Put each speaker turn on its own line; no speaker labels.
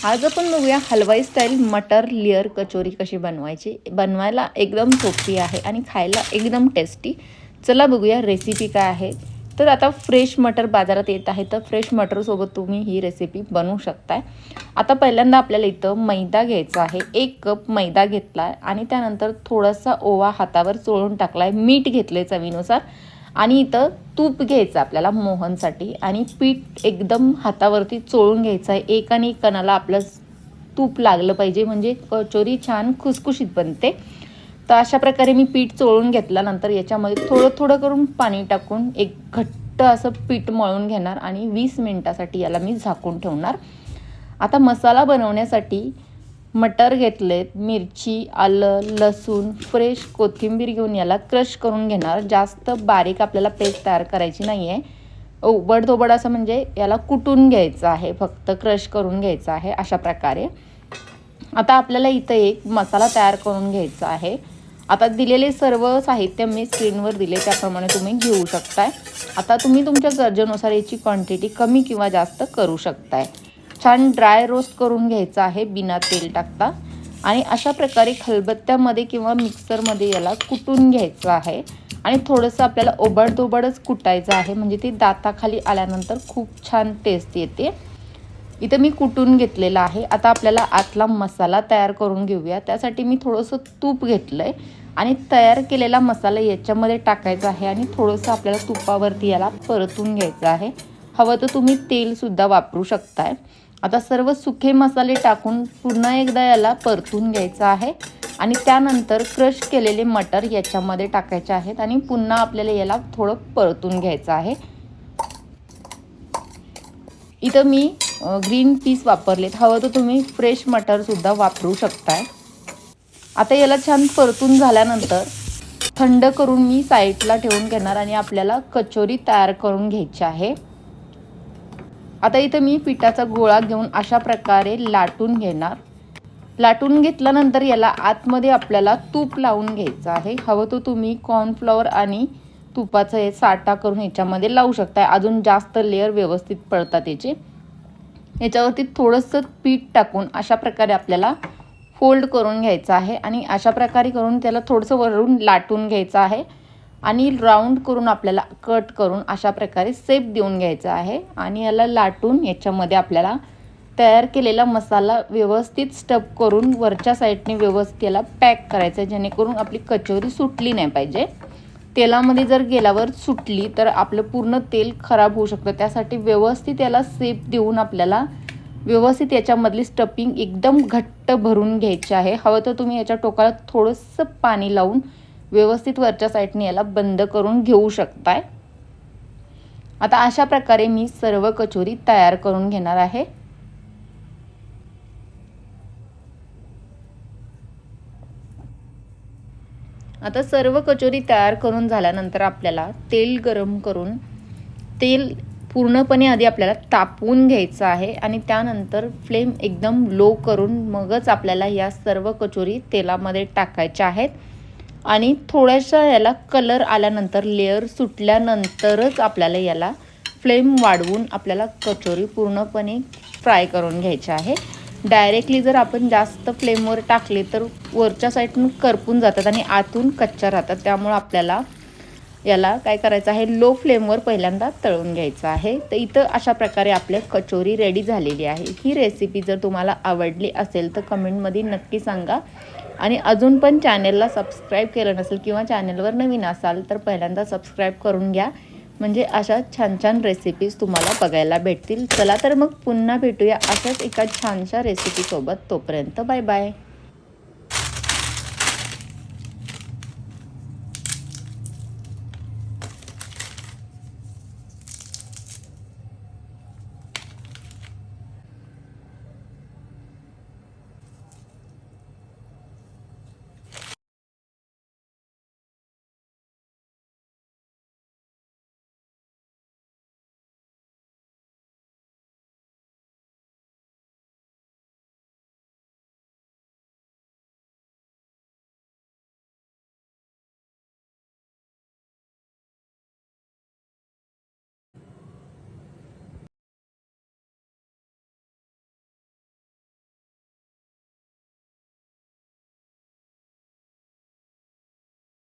आज आपण बघूया हलवाई स्टाईल मटर लेयर कचोरी कशी बनवायची। बनवायला एकदम सोपी आहे आणि खायला एकदम टेस्टी। चला बघूया रेसिपी काय आहे। तर आता फ्रेश मटर बाजारात येत आहे, तर फ्रेश मटर सोबत तुम्ही ही रेसिपी बनवू शकताय। आता पहिल्यांदा आपल्याला इथं मैदा घ्यायचा आहे। 1 कप मैदा घेतलाय आणि त्यानंतर थोडासा ओवा हातावर चोळून टाकलाय, मीठ घेतले चवीनुसार आणि इथं तूप घ्यायचं आपल्याला मोहनसाठी आणि पीठ एकदम हातावरती चोळून घ्यायचं आहे। एक आणि एक कणाला आपलं तूप लागलं पाहिजे, म्हणजे कचोरी छान खुसखुशीत बनते। तर अशा प्रकारे मी पीठ चोळून घेतल्यानंतर याच्यामध्ये थोडं थोडं करून पाणी टाकून एक घट्ट असं पीठ मळून घेणार आणि 20 मिनिटासाठी याला मी झाकून ठेवणार। आता मसाला बनवण्यासाठी मटर घेतलेत, मिरची, आलं, लसूण, फ्रेश कोथिंबीर घेऊन याला क्रश करून घेणार। जास्त बारीक आपल्याला पेस्ट तयार करायची नाही आहे, उबडधोबड असं म्हणजे याला कुटून घ्यायचं आहे, फक्त क्रश करून घ्यायचं आहे अशा प्रकारे। आता आपल्याला इथं एक मसाला तयार करून घ्यायचा आहे। आता दिलेले सर्व साहित्य मी स्क्रीनवर दिले त्याप्रमाणे तुम्ही घेऊ शकताय। आता तुम्ही तुमच्या गरजेनुसार याची क्वांटिटी कमी किंवा जास्त करू शकताय। छान ड्राय रोस्ट करून घ्यायचा आहे बिना तेल टाकता आणि अशा प्रकारे खलबत्त्यामध्ये किंवा मिक्सरमध्ये याला कुटून घ्यायचं आहे आणि थोडंसं आपल्याला ओबडधोबडच कुटायचं आहे, म्हणजे ते दाताखाली आल्यानंतर खूप छान टेस्ट येते। इथं मी कुटून घेतलेला आहे। आता आपल्याला आतला मसाला तयार करून घेऊया। त्यासाठी मी थोडंसं तूप घेतलंय आणि तयार केलेला मसाला याच्यामध्ये टाकायचा आहे आणि थोडंसं आपल्याला तुपावरती याला परतून घ्यायचं आहे। हवं तर तुम्ही तेलसुद्धा वापरू शकताय। आता सर्व सुखे मसाले टाकून पुन्हा एकदा याला परतून घ्यायचं आहे आणि त्यानंतर क्रश केलेले मटर याच्यामध्ये टाकायचे आहेत आणि पुन्हा आपल्याला याला थोडं परतून घ्यायचं आहे। इथं मी ग्रीन पीस वापरलेत, हवं तर तुम्ही फ्रेश मटरसुद्धा वापरू शकताय। आता याला छान परतून झाल्यानंतर थंड करून मी साईडला ठेवून घेणार आणि आपल्याला कचोरी तयार करून घ्यायची आहे। आता इथं मी पिठाचा गोळा घेऊन अशा प्रकारे लाटून घेणार। लाटून घेतल्यानंतर याला आतमध्ये आपल्याला तूप लावून घ्यायचं आहे। हवं तर तुम्ही कॉर्नफ्लॉवर आणि तुपाचा हे साठा करून याच्यामध्ये लावू शकताय, अजून जास्त लेअर व्यवस्थित पडतात याचे। याच्यावरती थोडंसं पीठ टाकून अशा प्रकारे आपल्याला फोल्ड करून घ्यायचं आहे आणि अशा प्रकारे करून त्याला थोडंसं वरून लाटून घ्यायचं आहे आणि राऊंड करून आपल्याला कट करून अशा प्रकारे शेप देऊन घ्यायचा आहे आणि याला लाटून याच्यामध्ये आपल्याला तयार केलेला मसाला व्यवस्थित स्टफ करून वरच्या साईडने व्यवस्थित याला पॅक करायचं आहे, जेणेकरून आपली कचोरी सुटली नाही पाहिजे। तेलामध्ये जर गेल्यावर सुटली तर आपलं पूर्ण तेल खराब होऊ शकतं। त्यासाठी व्यवस्थित याला शेप देऊन आपल्याला व्यवस्थित याच्यामधली स्टफिंग एकदम घट्ट भरून घ्यायची आहे। हवं तर तुम्ही याच्या टोकाला थोडंसं पाणी लावून व्यवस्थित वरच्या साईडने याला बंद करून घेऊ शकताय। आता अशा प्रकारे मी सर्व कचोरी तयार करून घेणार आहे। आता सर्व कचोरी तयार करून झाल्यानंतर आपल्याला तेल गरम करून तेल पूर्णपणे आधी आपल्याला तापवून घ्यायचं आहे आणि त्यानंतर फ्लेम एकदम लो करून मगच आपल्याला या सर्व कचोरी तेलामध्ये टाकायच्या आहेत आणि थोड्याशा याला कलर आल्यानंतर लेअर सुटल्यानंतरच आपल्याला याला फ्लेम वाढवून आपल्याला कचोरी पूर्णपणे फ्राय करून घ्यायची आहे। डायरेक्टली जर आपण जास्त फ्लेमवर टाकले तर वरच्या साईडून करपून जातात आणि आतून कच्च्या राहतात। त्यामुळे आपल्याला याला काय करायचं आहे, लो फ्लेमवर पहिल्यांदा तळून घ्यायचं आहे। तर इथं अशा प्रकारे आपल्या कचोरी रेडी झालेली आहे। ही रेसिपी जर तुम्हाला आवडली असेल तर कमेंटमध्ये नक्की सांगा आणि अजून पण चॅनलला सबस्क्राईब केलं नसेल किंवा चॅनलवर नवीन असाल तर पहिल्यांदा सबस्क्राईब करून घ्या, म्हणजे अशा छान छान रेसिपीज तुम्हाला बघायला भेटतील। चला तर मग पुन्हा भेटूया अशाच एका छानशा रेसिपीसोबत। तोपर्यंत बाय बाय।